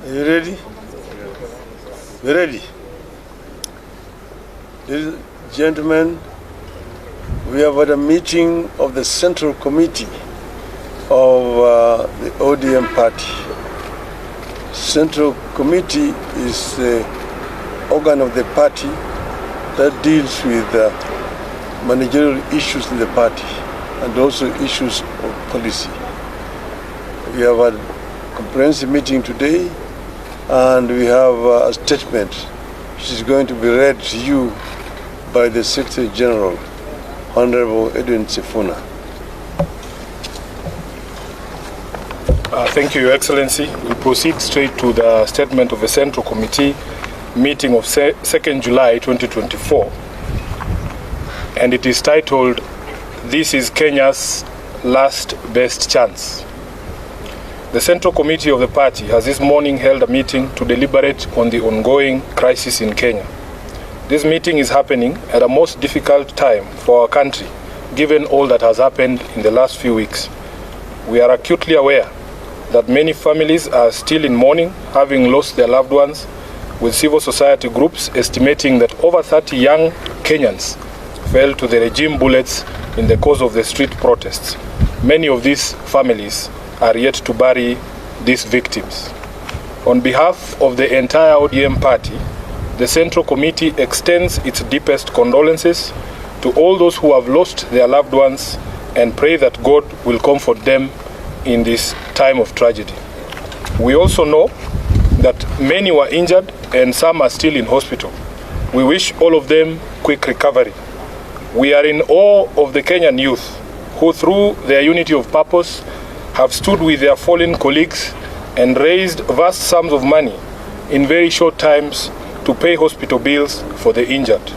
Are you ready? You ready? Ladies and gentlemen, we have had a meeting of the Central Committee of the ODM party. Central Committee is the organ of the party that deals with managerial issues in the party and also issues of policy. We have had a comprehensive meeting today, and we have a statement which is going to be read to you by the Secretary General, Honorable Edwin Sifuna. Thank you, Your Excellency. We proceed straight to the statement of the Central Committee meeting of 2nd July 2024. And it is titled, "This is Kenya's Last Best Chance." The Central Committee of the party has this morning held a meeting to deliberate on the ongoing crisis in Kenya. This meeting is happening at a most difficult time for our country, given all that has happened in the last few weeks. We are acutely aware that many families are still in mourning, having lost their loved ones, with civil society groups estimating that over 30 young Kenyans fell to the regime bullets in the course of the street protests. Many of these families are yet to bury these victims. On behalf of the entire ODM party, the Central Committee extends its deepest condolences to all those who have lost their loved ones and pray that God will comfort them in this time of tragedy. We also know that many were injured and some are still in hospital. We wish all of them quick recovery. We are in awe of the Kenyan youth who, through their unity of purpose, have stood with their fallen colleagues and raised vast sums of money in very short times to pay hospital bills for the injured.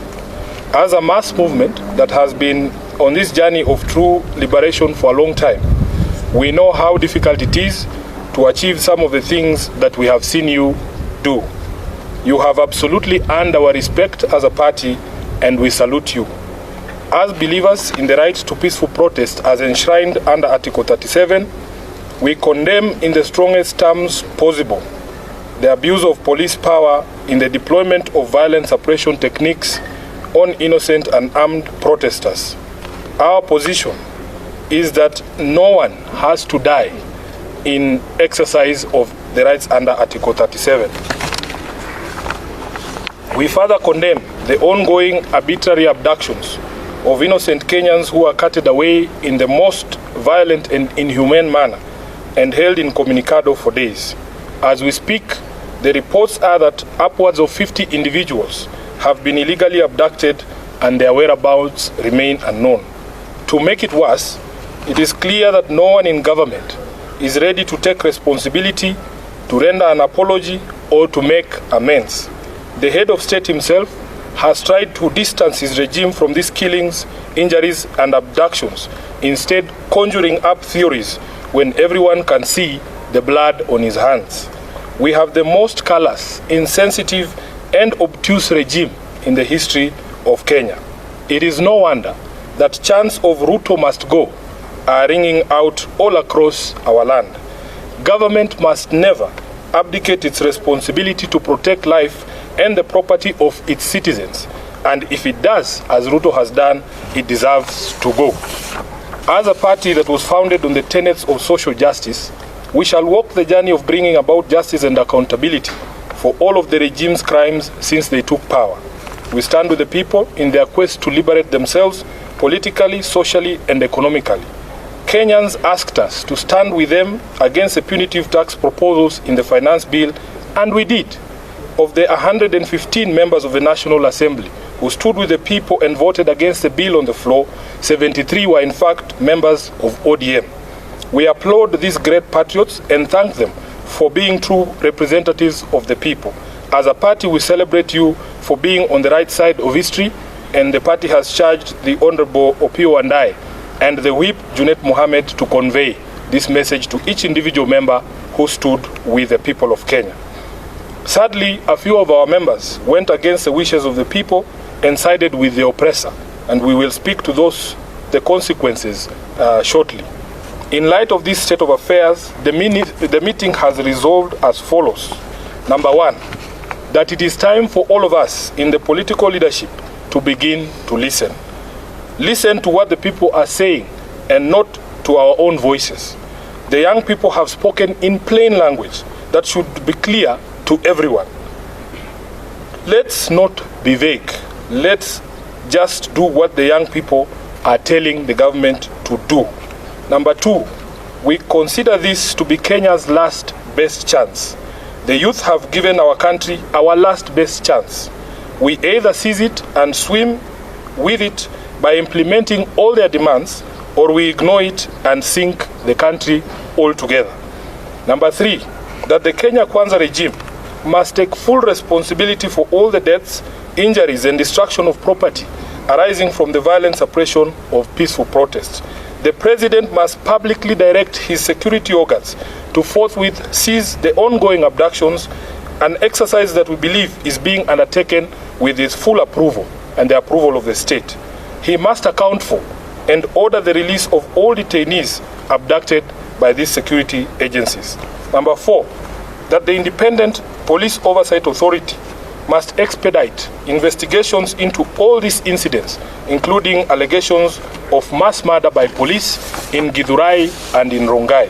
As a mass movement that has been on this journey of true liberation for a long time, we know how difficult it is to achieve some of the things that we have seen you do. You have absolutely earned our respect as a party, and we salute you. As believers in the right to peaceful protest as enshrined under Article 37, we condemn in the strongest terms possible the abuse of police power in the deployment of violent suppression techniques on innocent and armed protesters. Our position is that no one has to die in exercise of the rights under Article 37. We further condemn the ongoing arbitrary abductions of innocent Kenyans who are carted away in the most violent and inhumane manner and held incommunicado for days. As we speak, the reports are that upwards of 50 individuals have been illegally abducted and their whereabouts remain unknown. To make it worse, it is clear that no one in government is ready to take responsibility, to render an apology, or to make amends. The head of state himself has tried to distance his regime from these killings, injuries, and abductions, instead conjuring up theories when everyone can see the blood on his hands. We have the most callous, insensitive, and obtuse regime in the history of Kenya. It is no wonder that chants of RUTO must go are ringing out all across our land. Government must never abdicate its responsibility to protect life and the property of its citizens. And if it does, as RUTO has done, it deserves to go. As a party that was founded on the tenets of social justice, we shall walk the journey of bringing about justice and accountability for all of the regime's crimes since they took power. We stand with the people in their quest to liberate themselves politically, socially, and economically. Kenyans asked us to stand with them against the punitive tax proposals in the finance bill, and we did. Of the 115 members of the National Assembly who stood with the people and voted against the bill on the floor, 73 were in fact members of ODM. We applaud these great patriots and thank them for being true representatives of the people. As a party, we celebrate you for being on the right side of history, and the party has charged the Honorable Opio and I and the Whip, Junet Mohammed, to convey this message to each individual member who stood with the people of Kenya. Sadly, a few of our members went against the wishes of the people and sided with the oppressor, and we will speak to the consequences shortly. In light of this state of affairs, the meeting has resolved as follows. Number one, that it is time for all of us in the political leadership to begin to listen. Listen to what the people are saying and not to our own voices. The young people have spoken in plain language that should be clear to everyone. Let's not be vague. Let's just do what the young people are telling the government to do. Number two, we consider this to be Kenya's last best chance. The youth have given our country our last best chance. We either seize it and swim with it by implementing all their demands, or we ignore it and sink the country altogether. Number three, that the Kenya Kwanza regime must take full responsibility for all the deaths, injuries, and destruction of property arising from the violent suppression of peaceful protests. The president must publicly direct his security organs to forthwith seize the ongoing abductions, an exercise that we believe is being undertaken with his full approval and the approval of the state. He must account for and order the release of all detainees abducted by these security agencies. Number four, that the Independent Police Oversight Authority must expedite investigations into all these incidents, including allegations of mass murder by police in Githurai and in Rongai.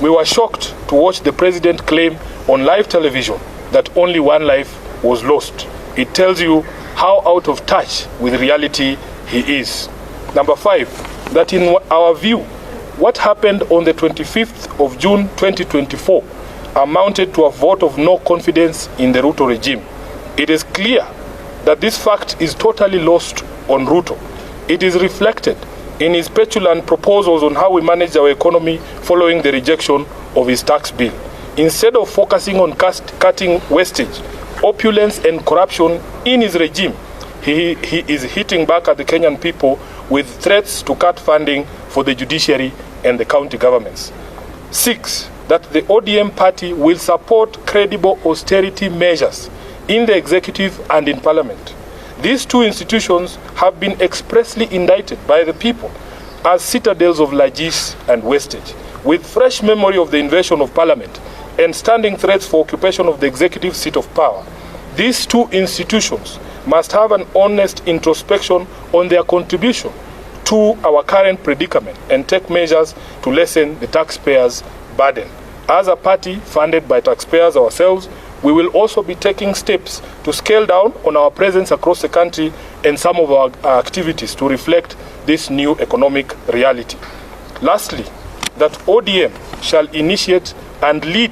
We were shocked to watch the president claim on live television that only one life was lost. It tells you how out of touch with reality he is. Number five, that in our view, what happened on the 25th of June 2024 amounted to a vote of no confidence in the RUTO regime. It is clear that this fact is totally lost on RUTO. It is reflected in his petulant proposals on how we manage our economy following the rejection of his tax bill. Instead of focusing on cutting wastage, opulence, and corruption in his regime, he is hitting back at the Kenyan people with threats to cut funding for the judiciary and the county governments. Six, that the ODM party will support credible austerity measures in the executive and in parliament. These two institutions have been expressly indicted by the people as citadels of largesse and wastage, with fresh memory of the invasion of parliament and standing threats for occupation of the executive seat of power. These two institutions must have an honest introspection on their contribution to our current predicament and take measures to lessen the taxpayers' burden. As a party funded by taxpayers ourselves, we will also be taking steps to scale down on our presence across the country and some of our activities to reflect this new economic reality. Lastly, that ODM shall initiate and lead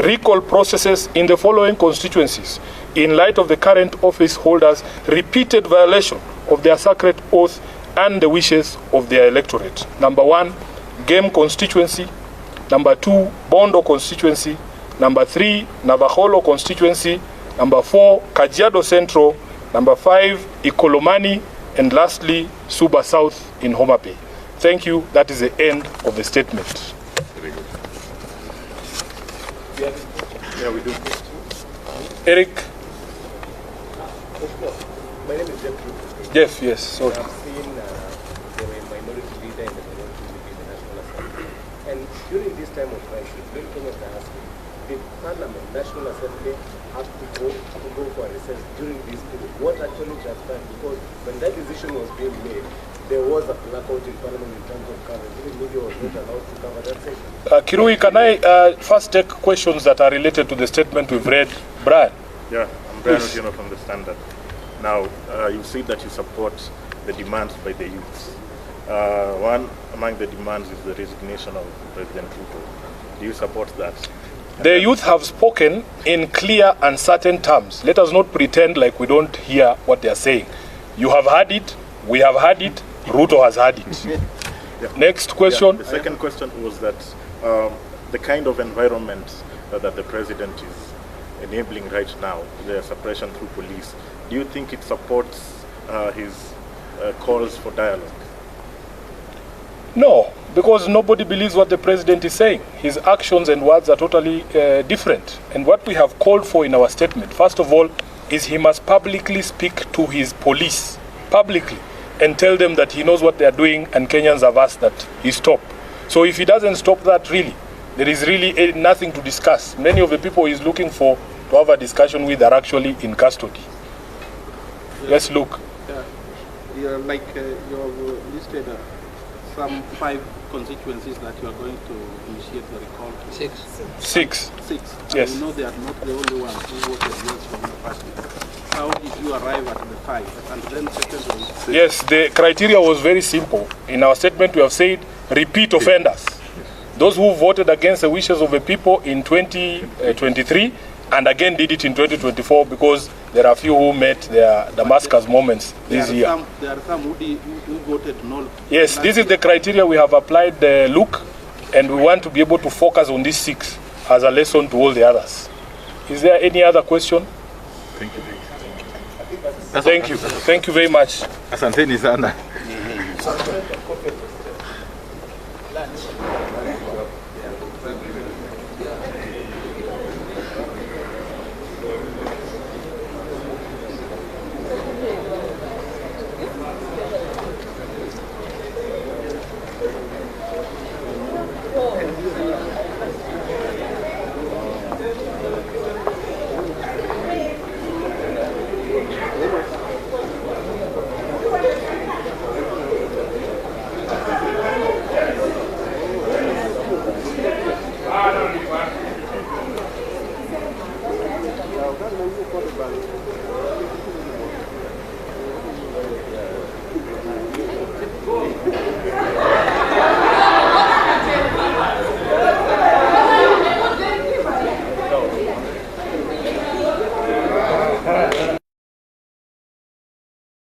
recall processes in the following constituencies in light of the current office holders' repeated violation of their sacred oath and the wishes of their electorate. Number one, Game constituency. Number two, Bondo constituency. Number three, Navaholo constituency. Number four, Kajiado Central. Number five, Ikolomani. And lastly, Suba South in Homa Bay. Thank you. That is the end of the statement. Very good. Yeah, we do. Eric. My name is Jeff. Jeff, yes. Sorry. I've seen the minority leader and the minority leader in the National Assembly. And during this time of crisis, when Kenyans are asking, the Parliament, National Assembly, have to go for a recess during this period. What actually transpired? Because when that decision was being made, there was a blackout in Parliament in terms of coverage. Even media was not allowed to cover that session. Kirui, can I first take questions that are related to the statement we've read? Brian? Yeah, I'm Brian Otieno from the Standard. Now, you see that you support the demands by the youths. One among the demands is the resignation of President RUTO. Do you support that? The youth have spoken in clear and certain terms. Let us not pretend like we don't hear what they are saying. You have heard it, we have heard it, RUTO has heard it. Yeah. Next question. Yeah, the second question was that the kind of environment that the president is enabling right now, the suppression through police, do you think it supports his calls for dialogue? No, because nobody believes what the president is saying. His actions and words are totally different. And what we have called for in our statement, first of all, is he must publicly speak to his police, publicly, and tell them that he knows what they are doing and Kenyans have asked that he stop. So if he doesn't stop that, really, there is really nothing to discuss. Many of the people he's looking for to have a discussion with are actually in custody. Let's look. You have listed some 5 constituencies that you are going to initiate the recall. 6. Yes. You know they are not the only ones who voted yes from the party. How did you arrive at the 5? And then secondly, yes, the criteria was very simple. In our statement, we have said repeat offenders. Those who voted against the wishes of the people in 2023 and again did it in 2024 because there are a few who met their Damascus moments this year. There are some who voted no. Yes, this is the criteria we have applied the look, and we want to be able to focus on these 6 as a lesson to all the others. Is there any other question? Thank you. Thank you. Thank you very much. Asanteni sana.